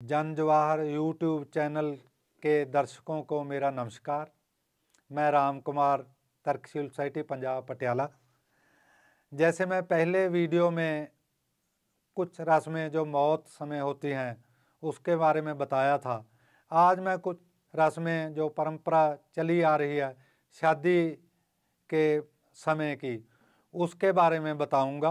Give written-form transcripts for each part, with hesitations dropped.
जन Jawahar YouTube channel के दर्शकों को मेरा नमस्कार। मैं राम कुमार, तर्कशील सोसाइटी पंजाब पटियाला। जैसे मैं पहले वीडियो में कुछ रस्में जो मौत समय होती हैं उसके बारे में बताया था, आज मैं कुछ रस्में जो परंपरा चली आ रही है शादी के समय की, उसके बारे में बताऊंगा,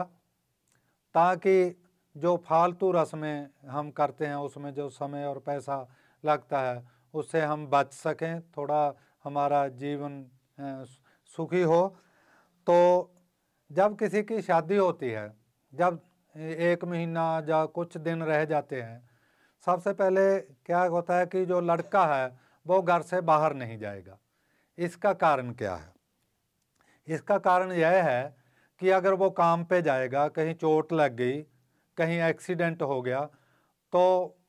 ताकि जो फालतू रस्में हम करते हैं उसमें जो समय और पैसा लगता है उससे हम बच सकें, थोड़ा हमारा जीवन सुखी हो। तो जब किसी की शादी होती है, जब 1 महीना या कुछ दिन रह जाते हैं, सबसे पहले क्या होता है कि जो लड़का है वो घर से बाहर नहीं जाएगा। इसका कारण क्या है? इसका कारण यह है कि अगर वो काम पे जाएगा, कहीं चोट लग गई, कहीं एक्सीडेंट हो गया, तो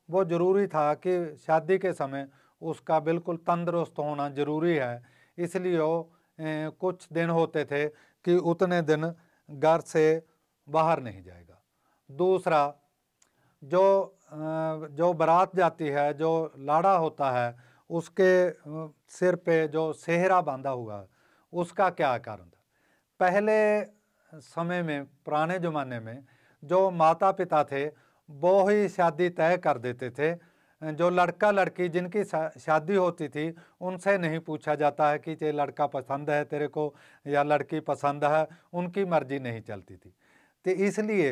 वो ज़रूरी था कि शादी के समय उसका बिल्कुल तंदुरुस्त होना ज़रूरी है। इसलिए वो कुछ दिन होते थे कि उतने दिन घर से बाहर नहीं जाएगा। दूसरा, जो बारात जाती है, जो लाड़ा होता है, उसके सिर पे जो सेहरा बांधा हुआ है, उसका क्या कारण था? पहले समय में, पुराने ज़माने में जो माता पिता थे वो ही शादी तय कर देते थे। जो लड़का लड़की जिनकी शादी होती थी उनसे नहीं पूछा जाता है कि ये लड़का पसंद है तेरे को या लड़की पसंद है, उनकी मर्जी नहीं चलती थी। तो इसलिए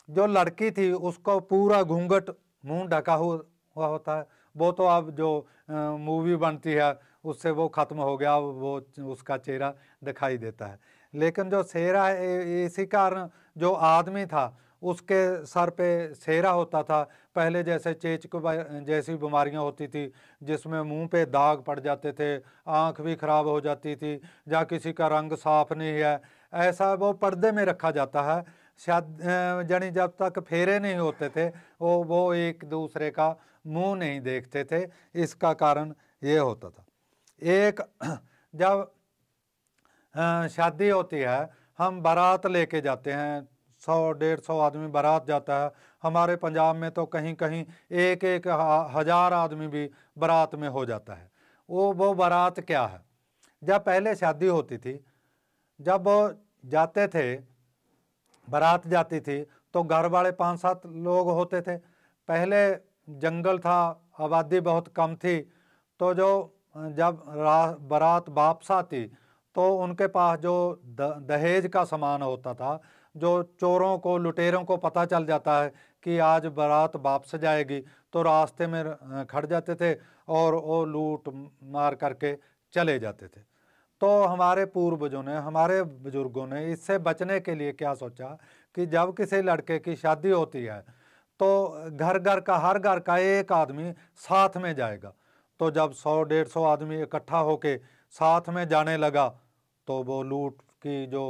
जो लड़की थी उसको पूरा घूंघट, मुंह ढका हुआ होता है। वो तो अब जो मूवी बनती है उससे वो ख़त्म हो गया, वो उसका चेहरा दिखाई देता है। लेकिन जो सेहरा है, इसी कारण जो आदमी था उसके सर पे सेहरा होता था। पहले जैसे चेचक जैसी बीमारियां होती थी जिसमें मुंह पे दाग पड़ जाते थे, आंख भी खराब हो जाती थी, या किसी का रंग साफ नहीं है, ऐसा वो पर्दे में रखा जाता है। यानी जब तक फेरे नहीं होते थे वो एक दूसरे का मुंह नहीं देखते थे। इसका कारण ये होता था। एक जब शादी होती है, हम बारात लेके जाते हैं, 100-150 आदमी बारात जाता है। हमारे पंजाब में तो कहीं कहीं 1-1 हज़ार आदमी भी बारात में हो जाता है। वो बारात क्या है? जब पहले शादी होती थी, जब वो जाते थे, बारात जाती थी, तो घर वाले 5-7 लोग होते थे। पहले जंगल था, आबादी बहुत कम थी, तो जो जब बारात वापस आती तो उनके पास जो दहेज का सामान होता था, जो चोरों को, लुटेरों को पता चल जाता है कि आज बारात वापस जाएगी, तो रास्ते में खड़ जाते थे और वो लूट मार करके चले जाते थे। तो हमारे पूर्वजों ने, हमारे बुजुर्गों ने इससे बचने के लिए क्या सोचा कि जब किसी लड़के की शादी होती है तो घर घर का, हर घर का एक आदमी साथ में जाएगा। तो जब 100-150 आदमी इकट्ठा होके साथ में जाने लगा तो वो लूट की जो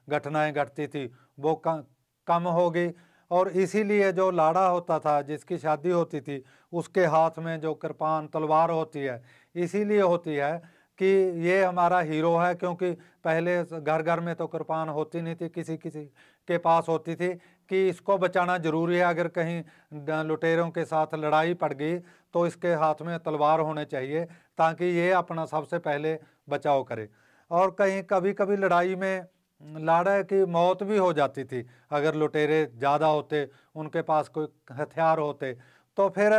घटनाएं घटती थी वो कम हो गई। और इसीलिए जो लाड़ा होता था, जिसकी शादी होती थी, उसके हाथ में जो कृपान, तलवार होती है, इसीलिए होती है कि ये हमारा हीरो है। क्योंकि पहले घर घर में तो कृपान होती नहीं थी, किसी किसी के पास होती थी कि इसको बचाना जरूरी है। अगर कहीं लुटेरों के साथ लड़ाई पड़ गई तो इसके हाथ में तलवार होने चाहिए ताकि ये अपना सबसे पहले बचाव करे। और कहीं कभी कभी लड़ाई में लाड़ा की मौत भी हो जाती थी। अगर लुटेरे ज़्यादा होते, उनके पास कोई हथियार होते, तो फिर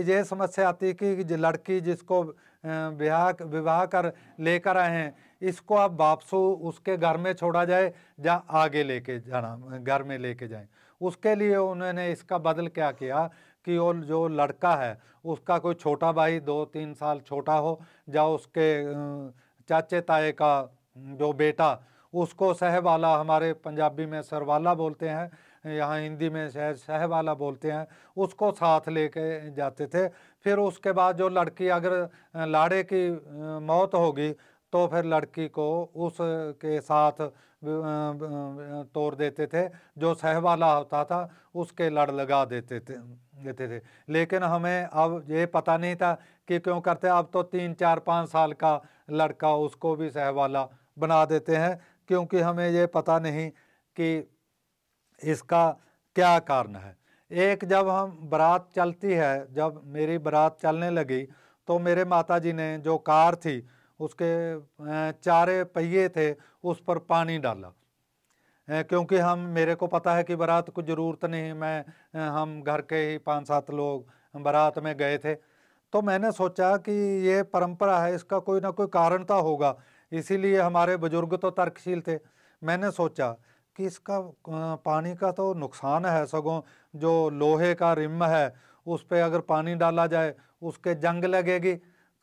ये समस्या आती कि लड़की जिसको विवाह कर लेकर आए हैं, इसको अब वापस उसके घर में छोड़ा जाए या आगे लेके जाना, घर में लेके जाएं। उसके लिए उन्होंने इसका बदल क्या किया कि वो जो लड़का है उसका कोई छोटा भाई 2-3 साल छोटा हो, या उसके चाचे ताए का जो बेटा, उसको सहवाला, हमारे पंजाबी में सरवाला बोलते हैं, यहाँ हिंदी में शायद सहवाला बोलते हैं, उसको साथ लेके जाते थे। फिर उसके बाद जो लड़की, अगर लाड़े की मौत होगी तो फिर लड़की को उसके साथ तोड़ देते थे। जो सहवाला होता था उसके लड़ लगा देते थे। लेकिन हमें अब ये पता नहीं था कि क्यों करते। अब तो 3-4-5 साल का लड़का उसको भी सहवाला बना देते हैं, क्योंकि हमें ये पता नहीं कि इसका क्या कारण है। एक जब हम बारात चलती है, जब मेरी बारात चलने लगी तो मेरे माताजी ने जो कार थी उसके चारे पहिए थे उस पर पानी डाला, क्योंकि मेरे को पता है कि बारात को ज़रूरत नहीं, हम घर के ही 5-7 लोग बारात में गए थे। तो मैंने सोचा कि ये परंपरा है, इसका कोई ना कोई कारण तो होगा, इसीलिए हमारे बुजुर्ग तो तर्कशील थे। मैंने सोचा कि इसका पानी का तो नुकसान है, सगों जो लोहे का रिम है उस पर अगर पानी डाला जाए उसके जंग लगेगी,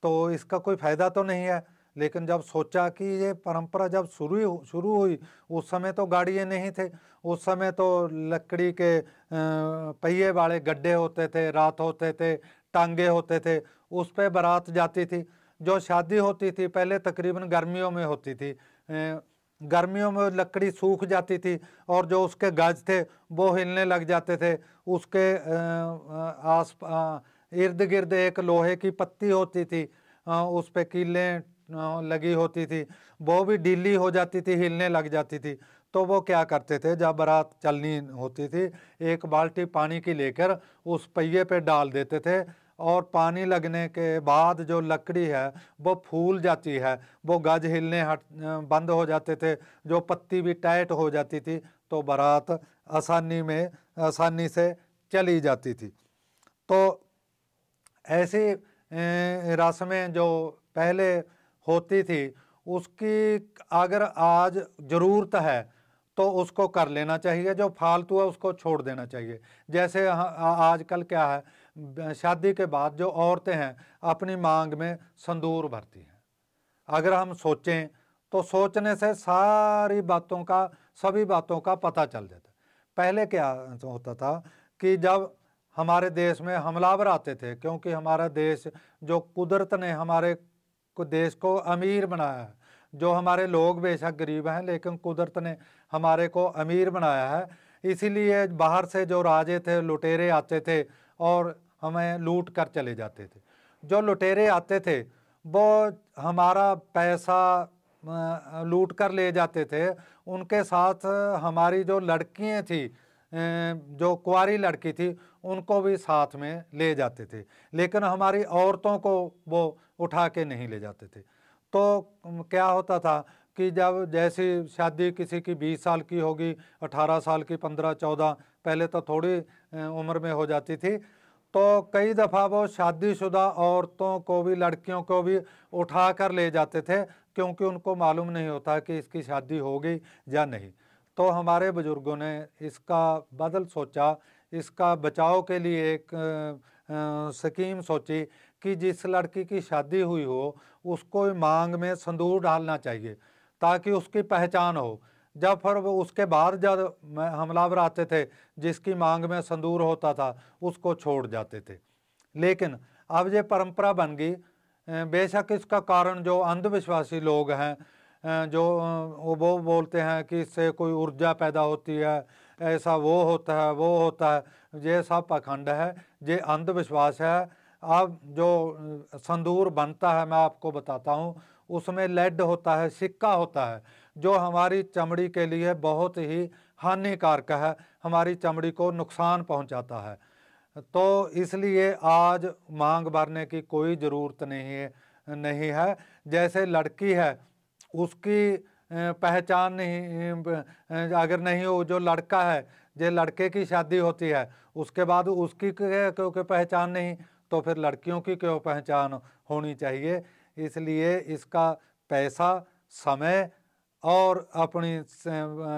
तो इसका कोई फ़ायदा तो नहीं है। लेकिन जब सोचा कि ये परंपरा जब शुरू हुई, उस समय तो गाड़ियाँ नहीं थे, उस समय तो लकड़ी के पहिए वाले गड्ढे होते थे, रात होते थे, टांगे होते थे, उस पे बारात जाती थी। जो शादी होती थी पहले तकरीबन गर्मियों में होती थी, गर्मियों में लकड़ी सूख जाती थी और जो उसके गज थे वो हिलने लग जाते थे। उसके इर्द गिर्द एक लोहे की पत्ती होती थी, उस पे कीलें लगी होती थी, वो भी ढीली हो जाती थी, हिलने लग जाती थी। तो वो क्या करते थे, जब बारात चलनी होती थी एक बाल्टी पानी की लेकर उस पहिए पे डाल देते थे, और पानी लगने के बाद जो लकड़ी है वो फूल जाती है, वो गज हिलने बंद हो जाते थे, जो पत्ती भी टाइट हो जाती थी, तो बारात आसानी से चली जाती थी। तो ऐसी रस्में जो पहले होती थी उसकी अगर आज ज़रूरत है तो उसको कर लेना चाहिए, जो फालतू है उसको छोड़ देना चाहिए। जैसे आजकल क्या है, शादी के बाद जो औरतें हैं अपनी मांग में संदूर भरती हैं। अगर हम सोचें तो सोचने से सभी बातों का पता चल जाता है। पहले क्या होता था कि जब हमारे देश में हमलावर आते थे, क्योंकि हमारा देश जो कुदरत ने हमारे देश को अमीर बनाया है, जो हमारे लोग बेशक गरीब हैं लेकिन कुदरत ने हमारे को अमीर बनाया है, इसीलिए बाहर से जो राजे थे, लुटेरे आते थे और हमें लूट कर चले जाते थे। जो लुटेरे आते थे वो हमारा पैसा लूट कर ले जाते थे, उनके साथ हमारी जो लड़कियां थी, जो कुंवारी लड़की थी, उनको भी साथ में ले जाते थे, लेकिन हमारी औरतों को वो उठा के नहीं ले जाते थे। तो क्या होता था कि जब जैसी शादी किसी की 20 साल की होगी, 18 साल की, 15-14, पहले तो थोड़ी उम्र में हो जाती थी, तो कई दफ़ा वो शादीशुदा औरतों को भी, लड़कियों को भी उठा कर ले जाते थे, क्योंकि उनको मालूम नहीं होता कि इसकी शादी होगी या नहीं। तो हमारे बुजुर्गों ने इसका बदल सोचा, इसका बचाव के लिए एक स्कीम सोची कि जिस लड़की की शादी हुई हो उसको मांग में संदूर डालना चाहिए ताकि उसकी पहचान हो। जब फिर वो उसके बाद जब हमलावर आते थे, जिसकी मांग में संदूर होता था उसको छोड़ जाते थे। लेकिन अब ये परंपरा बन गई। बेशक इसका कारण जो अंधविश्वासी लोग हैं, जो वो बोलते हैं कि इससे कोई ऊर्जा पैदा होती है, ऐसा वो होता है, वो होता है, ये सब पाखंड है, ये अंधविश्वास है। अब जो संदूर बनता है मैं आपको बताता हूँ, उसमें लेड होता है, सिक्का होता है, जो हमारी चमड़ी के लिए बहुत ही हानिकारक है, हमारी चमड़ी को नुकसान पहुँचाता है। तो इसलिए आज मांग भरने की कोई ज़रूरत नहीं है। जैसे लड़की है उसकी पहचान नहीं, अगर नहीं हो, जो लड़का है, जो लड़के की शादी होती है उसके बाद उसकी क्योंकि पहचान नहीं, तो फिर लड़कियों की क्यों पहचान होनी चाहिए। इसलिए इसका पैसा, समय और अपनी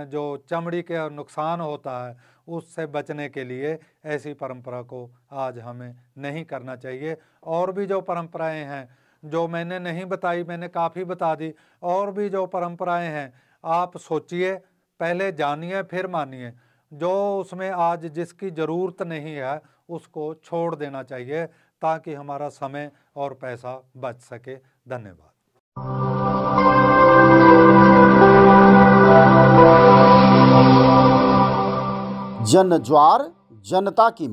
जो चमड़ी के नुकसान होता है उससे बचने के लिए ऐसी परंपरा को आज हमें नहीं करना चाहिए। और भी जो परंपराएं हैं जो मैंने नहीं बताई, मैंने काफ़ी बता दी। और भी जो परंपराएं हैं आप सोचिए, पहले जानिए फिर मानिए। जो उसमें आज जिसकी ज़रूरत नहीं है उसको छोड़ देना चाहिए ताकि हमारा समय और पैसा बच सके। धन्यवाद। जन ज्वार जनता की